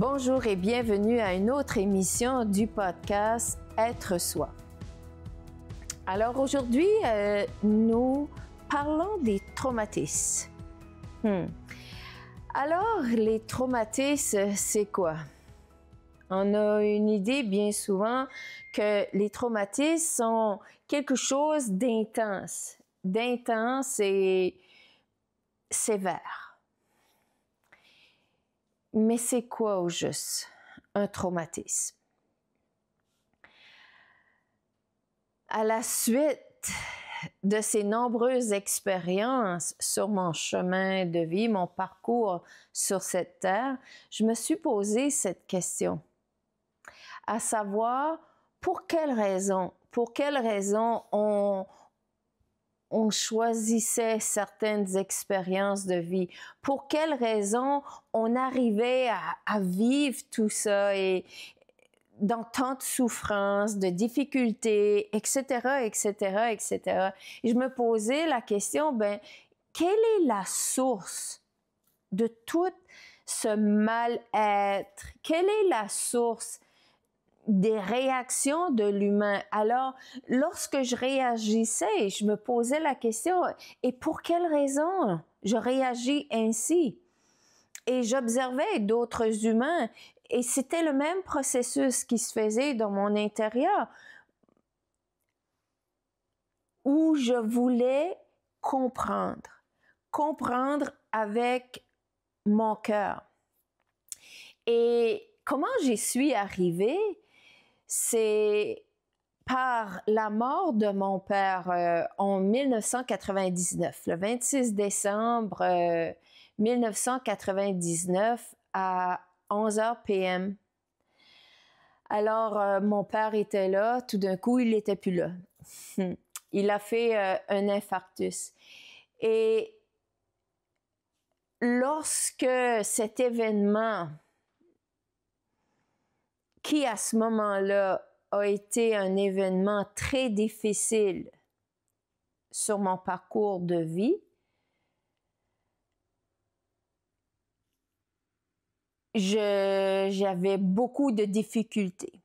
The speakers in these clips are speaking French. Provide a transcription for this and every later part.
Bonjour et bienvenue à une autre émission du podcast Être soi. Alors aujourd'hui, nous parlons des traumatismes. Alors, les traumatismes, c'est quoi? On a une idée bien souvent que les traumatismes sont quelque chose d'intense et sévère. Mais c'est quoi au juste un traumatisme? À la suite de ces nombreuses expériences sur mon chemin de vie, mon parcours sur cette terre, je me suis posé cette question, à savoir pour quelles raisons on choisissait certaines expériences de vie, pour quelles raisons on arrivait à vivre tout ça et dans tant de souffrances, de difficultés, etc., etc., etc. Et je me posais la question, quelle est la source de tout ce mal-être? Quelle est la source des réactions de l'humain? Alors, lorsque je réagissais, je me posais la question, et pour quelle raison je réagis ainsi? Et j'observais d'autres humains, et c'était le même processus qui se faisait dans mon intérieur, où je voulais comprendre avec mon cœur. Et comment j'y suis arrivée? C'est par la mort de mon père en 1999, le 26 décembre 1999 à 11h p.m. Alors, mon père était là, tout d'un coup, il n'était plus là. Il a fait un infarctus. Et lorsque cet événement, qui à ce moment-là a été un événement très difficile sur mon parcours de vie, j'avais beaucoup de difficultés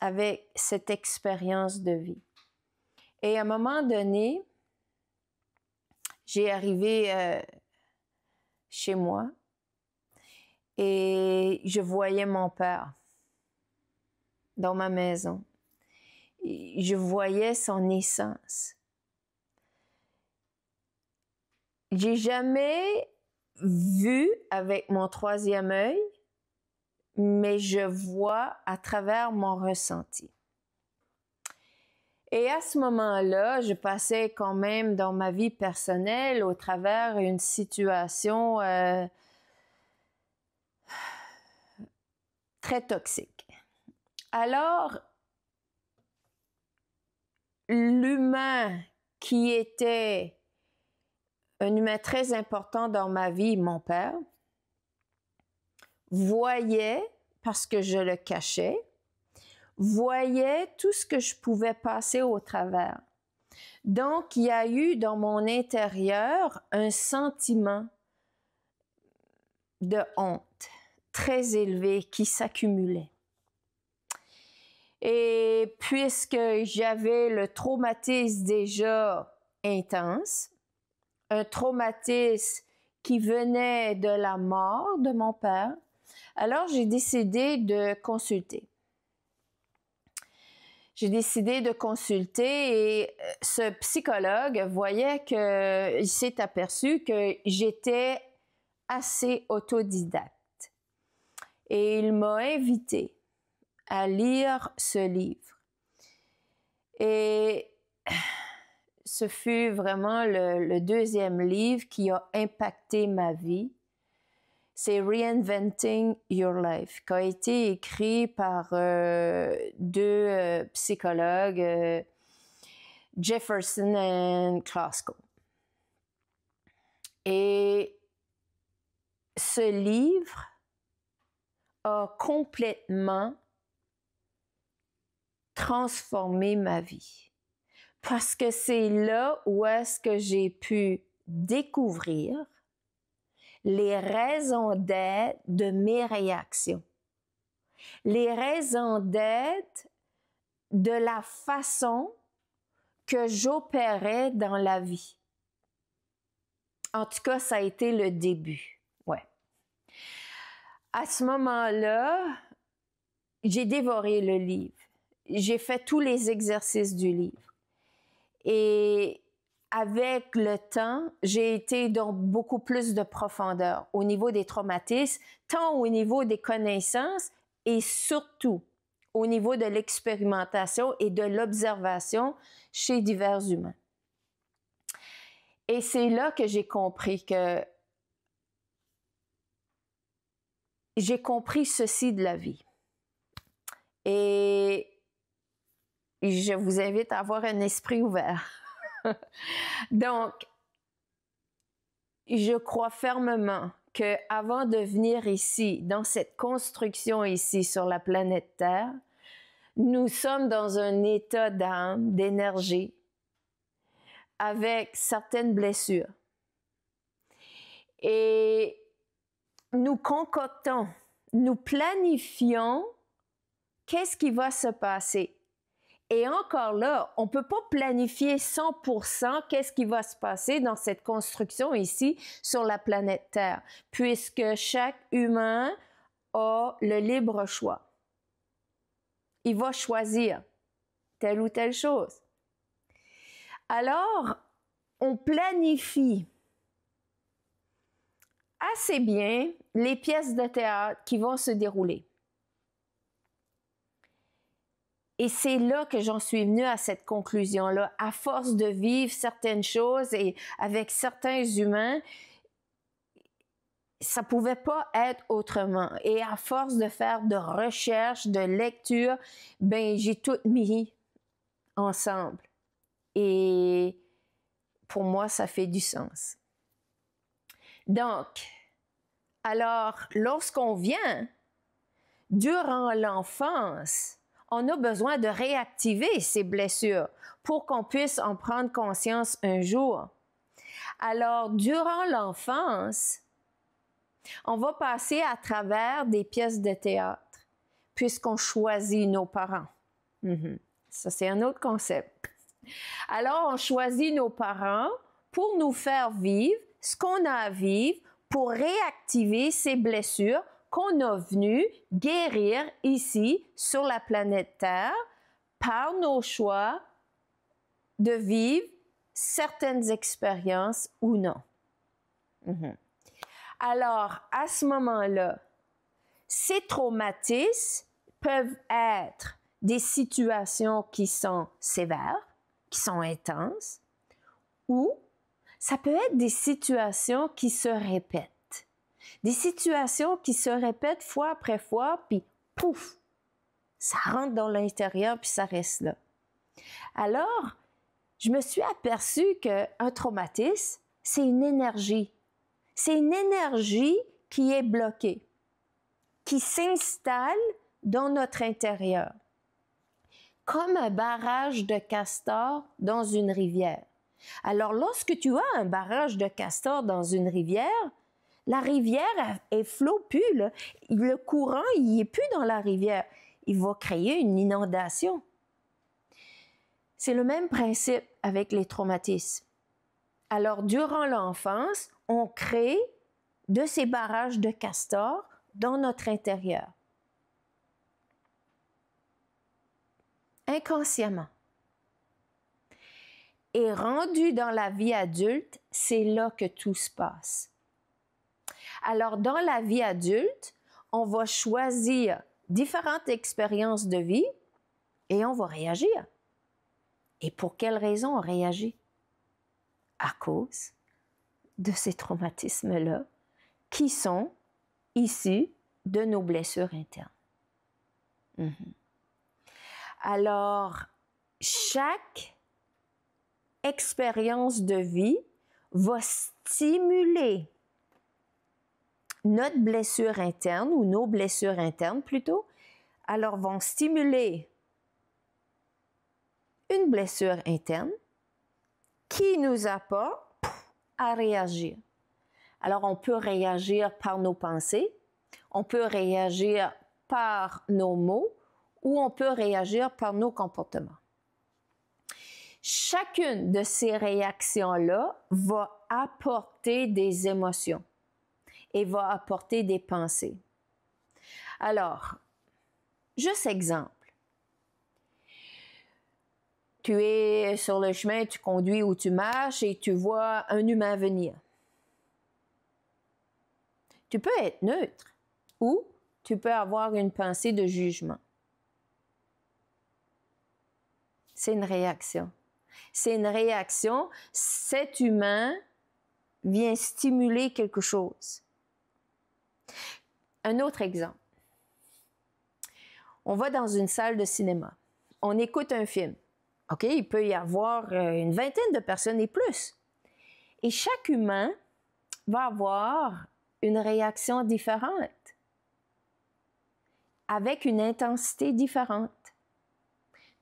avec cette expérience de vie. Et à un moment donné, j'ai arrivé chez moi et je voyais mon père dans ma maison. Et je voyais son essence. J'ai jamais vu avec mon troisième œil, mais je vois à travers mon ressenti. Et à ce moment-là, je passais quand même dans ma vie personnelle au travers une situation très toxique. Alors, l'humain qui était un humain très important dans ma vie, mon père, voyait, parce que je le cachais, voyait tout ce que je pouvais passer au travers. Donc, il y a eu dans mon intérieur un sentiment de honte très élevé qui s'accumulait. Et puisque j'avais le traumatisme déjà intense, un traumatisme qui venait de la mort de mon père, alors j'ai décidé de consulter. J'ai décidé de consulter et ce psychologue voyait il s'est aperçu que j'étais assez autodidacte. Et il m'a invité à lire ce livre. Et ce fut vraiment le deuxième livre qui a impacté ma vie. C'est Reinventing Your Life, qui a été écrit par deux psychologues, Jefferson et Klosko. Et ce livre a complètement transformé ma vie. Parce que c'est là où est-ce que j'ai pu découvrir les raisons d'être de mes réactions, les raisons d'être de la façon que j'opérais dans la vie. En tout cas, ça a été le début. Ouais. À ce moment-là, j'ai dévoré le livre. J'ai fait tous les exercices du livre. Et avec le temps, j'ai été dans beaucoup plus de profondeur au niveau des traumatismes, tant au niveau des connaissances et surtout au niveau de l'expérimentation et de l'observation chez divers humains. Et c'est là que j'ai compris ceci de la vie. Et je vous invite à avoir un esprit ouvert. Donc, je crois fermement qu'avant de venir ici, dans cette construction ici sur la planète Terre, nous sommes dans un état d'âme, d'énergie, avec certaines blessures. Et nous concoctons, nous planifions qu'est-ce qui va se passer. Et encore là, on ne peut pas planifier 100% qu'est-ce qui va se passer dans cette construction ici sur la planète Terre, puisque chaque humain a le libre choix. Il va choisir telle ou telle chose. Alors, on planifie assez bien les pièces de théâtre qui vont se dérouler. Et c'est là que j'en suis venue à cette conclusion-là. À force de vivre certaines choses et avec certains humains, ça ne pouvait pas être autrement. Et à force de faire de recherche, de lecture, ben j'ai tout mis ensemble. Et pour moi, ça fait du sens. Donc, alors, lorsqu'on vient, durant l'enfance, on a besoin de réactiver ces blessures pour qu'on puisse en prendre conscience un jour. Alors, durant l'enfance, on va passer à travers des pièces de théâtre puisqu'on choisit nos parents. Ça, c'est un autre concept. Alors, on choisit nos parents pour nous faire vivre ce qu'on a à vivre pour réactiver ces blessures qu'on a venues guérir ici sur la planète Terre par nos choix de vivre certaines expériences ou non. Alors, à ce moment-là, ces traumatismes peuvent être des situations qui sont sévères, qui sont intenses, ou ça peut être des situations qui se répètent. Des situations qui se répètent fois après fois, puis pouf, ça rentre dans l'intérieur, puis ça reste là. Alors, je me suis aperçue qu'un traumatisme, c'est une énergie. C'est une énergie qui est bloquée, qui s'installe dans notre intérieur, comme un barrage de castor dans une rivière. Alors, lorsque tu as un barrage de castor dans une rivière, la rivière, elle flotte plus, là. Le courant, il n'est plus dans la rivière. Il va créer une inondation. C'est le même principe avec les traumatismes. Alors, durant l'enfance, on crée de ces barrages de castor dans notre intérieur. Inconsciemment. Et rendu dans la vie adulte, c'est là que tout se passe. Alors, dans la vie adulte, on va choisir différentes expériences de vie et on va réagir. Et pour quelles raisons on réagit? À cause de ces traumatismes-là qui sont issus de nos blessures internes. Alors, chaque expérience de vie va stimuler notre blessure interne, ou nos blessures internes plutôt, alors vont stimuler une blessure interne qui nous apporte à réagir. Alors, on peut réagir par nos pensées, on peut réagir par nos mots ou on peut réagir par nos comportements. Chacune de ces réactions-là va apporter des émotions et va apporter des pensées. Alors, juste exemple. Tu es sur le chemin, tu conduis ou tu marches et tu vois un humain venir. Tu peux être neutre ou tu peux avoir une pensée de jugement. C'est une réaction. C'est une réaction. Cet humain vient stimuler quelque chose. Un autre exemple. On va dans une salle de cinéma. On écoute un film. OK, il peut y avoir une vingtaine de personnes et plus. Et chaque humain va avoir une réaction différente, avec une intensité différente,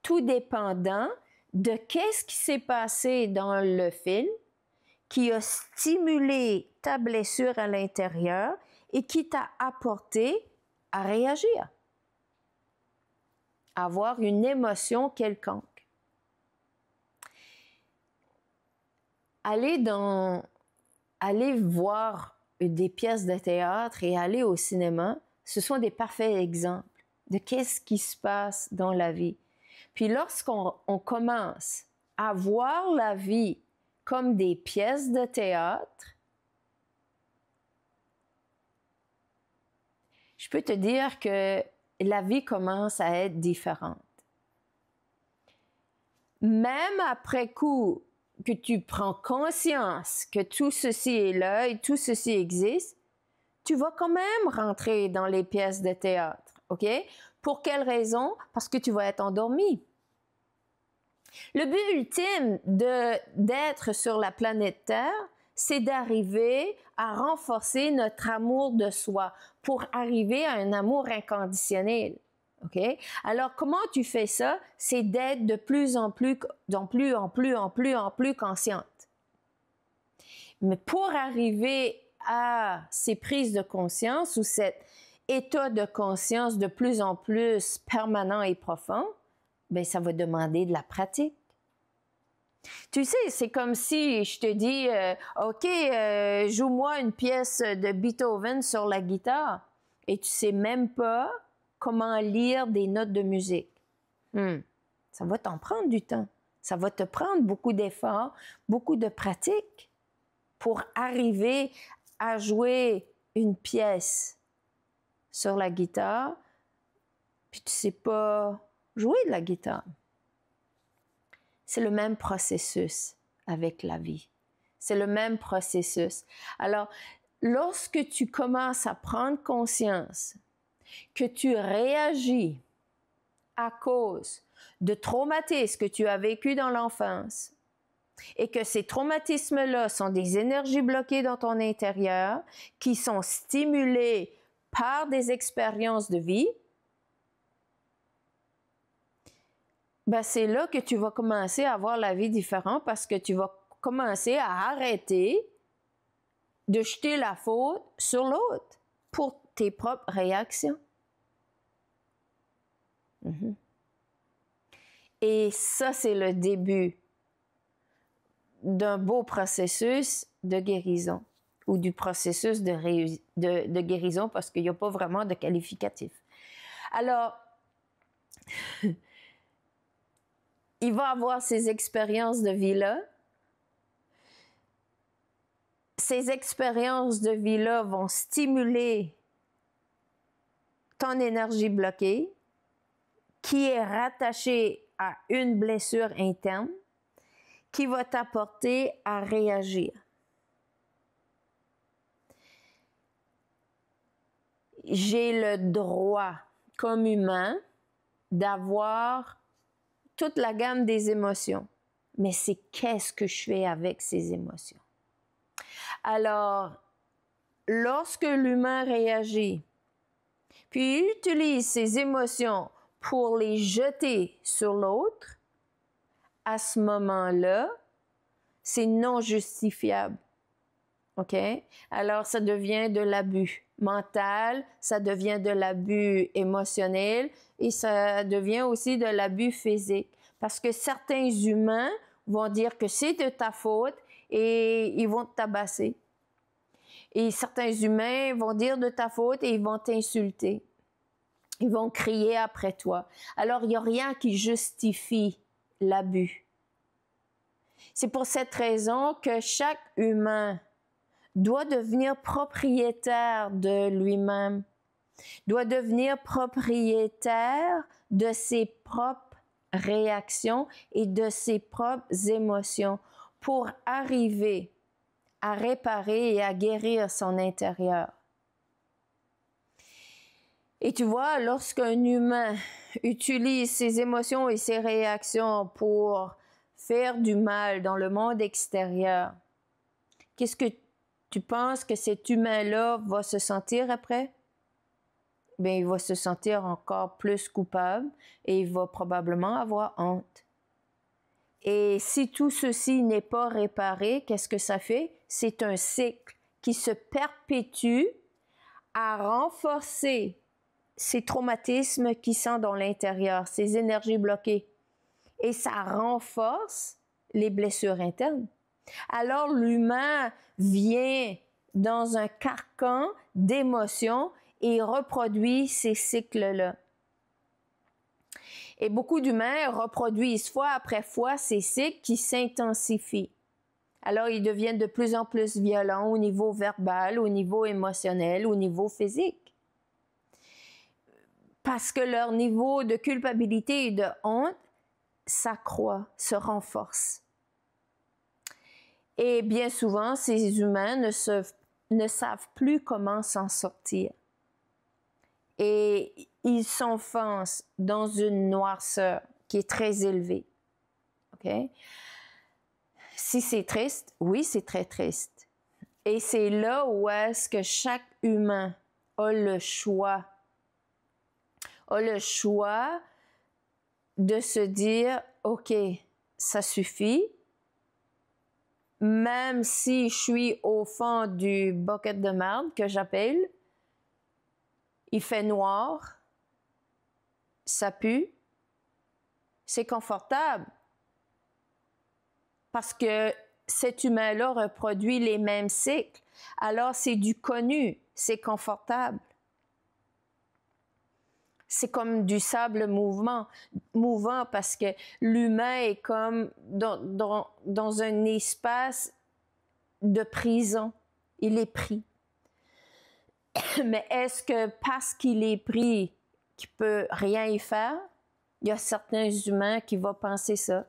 tout dépendant de qu'est-ce qui s'est passé dans le film qui a stimulé ta blessure à l'intérieur et qui t'a apporté à réagir, à avoir une émotion quelconque. Aller voir des pièces de théâtre et aller au cinéma, ce sont des parfaits exemples de qu'est-ce qui se passe dans la vie. Puis lorsqu'on commence à voir la vie comme des pièces de théâtre, je peux te dire que la vie commence à être différente. Même après coup, que tu prends conscience que tout ceci est là et tout ceci existe, tu vas quand même rentrer dans les pièces de théâtre, OK? Pour quelle raison? Parce que tu vas être endormi. Le but ultime d'être sur la planète Terre, c'est d'arriver à renforcer notre amour de soi pour arriver à un amour inconditionnel. OK? Alors, comment tu fais ça? C'est d'être de plus en plus consciente. Mais pour arriver à ces prises de conscience ou cet état de conscience de plus en plus permanent et profond, bien, ça va demander de la pratique. Tu sais, c'est comme si je te dis, OK, joue-moi une pièce de Beethoven sur la guitare et tu sais même pas comment lire des notes de musique. Ça va t'en prendre du temps. Ça va te prendre beaucoup d'efforts, beaucoup de pratique pour arriver à jouer une pièce sur la guitare, puis tu sais pas jouer de la guitare. C'est le même processus avec la vie. C'est le même processus. Alors, lorsque tu commences à prendre conscience que tu réagis à cause de traumatismes que tu as vécus dans l'enfance et que ces traumatismes-là sont des énergies bloquées dans ton intérieur qui sont stimulées par des expériences de vie, ben c'est là que tu vas commencer à avoir la vie différente parce que tu vas commencer à arrêter de jeter la faute sur l'autre pour tes propres réactions. Et ça, c'est le début d'un beau processus de guérison ou du processus de guérison parce qu'il n'y a pas vraiment de qualificatif. Alors, il va avoir ces expériences de vie-là. Ces expériences de vie-là vont stimuler ton énergie bloquée qui est rattachée à une blessure interne qui va t'apporter à réagir. J'ai le droit, comme humain, d'avoir toute la gamme des émotions. Mais c'est qu'est-ce que je fais avec ces émotions? Alors, lorsque l'humain réagit, puis il utilise ses émotions pour les jeter sur l'autre, à ce moment-là, c'est non justifiable. OK? Alors, ça devient de l'abus mental, ça devient de l'abus émotionnel et ça devient aussi de l'abus physique. Parce que certains humains vont dire que c'est de ta faute et ils vont te tabasser. Et certains humains vont dire de ta faute et ils vont t'insulter. Ils vont crier après toi. Alors, il n'y a rien qui justifie l'abus. C'est pour cette raison que chaque humain doit devenir propriétaire de lui-même, doit devenir propriétaire de ses propres réactions et de ses propres émotions pour arriver à réparer et à guérir son intérieur. Et tu vois, lorsqu'un humain utilise ses émotions et ses réactions pour faire du mal dans le monde extérieur, qu'est-ce que tu penses que cet humain-là va se sentir après? Bien, il va se sentir encore plus coupable et il va probablement avoir honte. Et si tout ceci n'est pas réparé, qu'est-ce que ça fait? C'est un cycle qui se perpétue à renforcer ces traumatismes qui sont dans l'intérieur, ces énergies bloquées. Et ça renforce les blessures internes. Alors l'humain vient dans un carcan d'émotions et reproduit ces cycles-là. Et beaucoup d'humains reproduisent fois après fois ces cycles qui s'intensifient. Alors ils deviennent de plus en plus violents au niveau verbal, au niveau émotionnel, au niveau physique. Parce que leur niveau de culpabilité et de honte s'accroît, se renforce. Et bien souvent, ces humains ne savent plus comment s'en sortir. Et ils s'enfoncent dans une noirceur qui est très élevée. OK? Si c'est triste, oui, c'est très triste. Et c'est là où est-ce que chaque humain a le choix de se dire, OK, ça suffit. Même si je suis au fond du bucket de merde que j'appelle, il fait noir, ça pue, c'est confortable. Parce que cet humain-là reproduit les mêmes cycles. Alors c'est du connu, c'est confortable. C'est comme du sable mouvant parce que l'humain est comme dans un espace de prison. Il est pris. Mais est-ce que parce qu'il est pris, qu'il ne peut rien y faire? Il y a certains humains qui vont penser ça.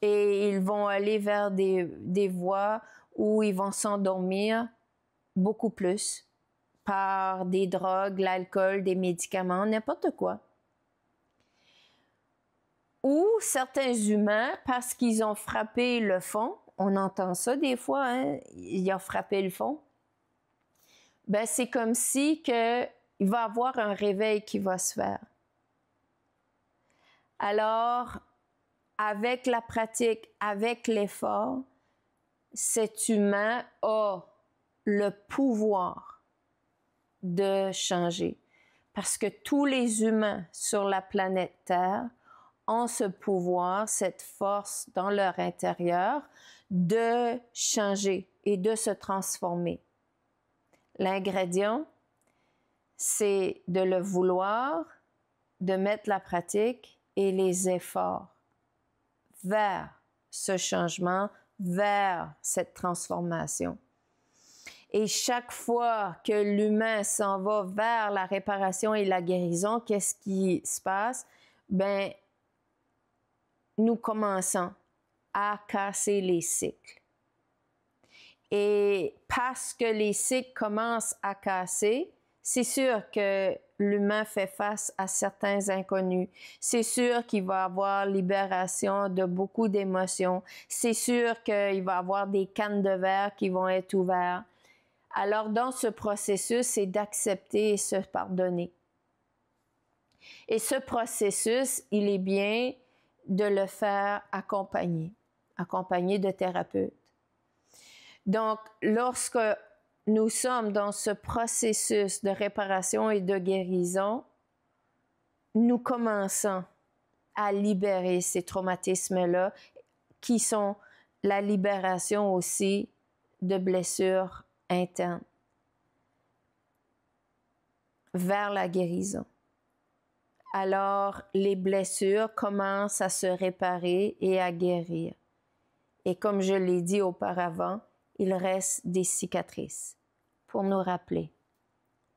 Et ils vont aller vers des voies où ils vont s'endormir beaucoup plus par des drogues, l'alcool, des médicaments, n'importe quoi. Ou certains humains, parce qu'ils ont frappé le fond, on entend ça des fois, hein, ils ont frappé le fond, ben c'est comme si il va y avoir un réveil qui va se faire. Alors, avec la pratique, avec l'effort, cet humain a le pouvoir de changer. Parce que tous les humains sur la planète Terre ont ce pouvoir, cette force dans leur intérieur de changer et de se transformer. L'ingrédient, c'est de le vouloir, de mettre la pratique et les efforts vers ce changement, vers cette transformation. Et chaque fois que l'humain s'en va vers la réparation et la guérison, qu'est-ce qui se passe? Ben, nous commençons à casser les cycles. Et parce que les cycles commencent à casser, c'est sûr que l'humain fait face à certains inconnus. C'est sûr qu'il va y avoir libération de beaucoup d'émotions. C'est sûr qu'il va y avoir des cannes de verre qui vont être ouvertes. Alors, dans ce processus, c'est d'accepter et se pardonner. Et ce processus, il est bien de le faire accompagner de thérapeutes. Donc, lorsque nous sommes dans ce processus de réparation et de guérison, nous commençons à libérer ces traumatismes-là, qui sont la libération aussi de blessures internes vers la guérison. Alors, les blessures commencent à se réparer et à guérir. Et comme je l'ai dit auparavant, il reste des cicatrices pour nous rappeler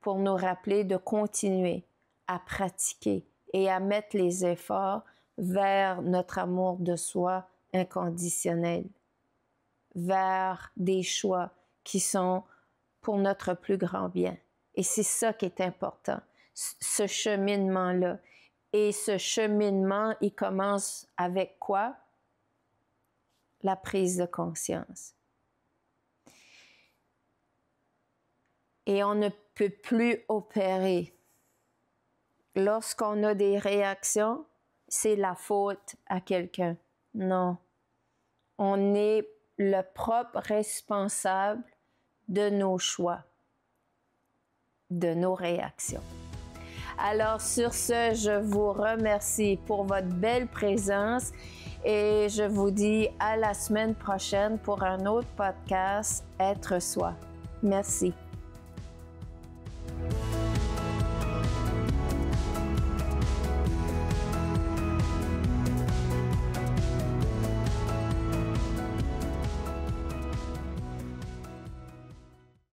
de continuer à pratiquer et à mettre les efforts vers notre amour de soi inconditionnel, vers des choix qui sont pour notre plus grand bien. Et c'est ça qui est important, ce cheminement-là. Et ce cheminement, il commence avec quoi? La prise de conscience. Et on ne peut plus opérer. Lorsqu'on a des réactions, c'est la faute à quelqu'un. Non. On est le propre responsable de nos choix, de nos réactions. Alors sur ce, je vous remercie pour votre belle présence et je vous dis à la semaine prochaine pour un autre podcast, Être soi. Merci.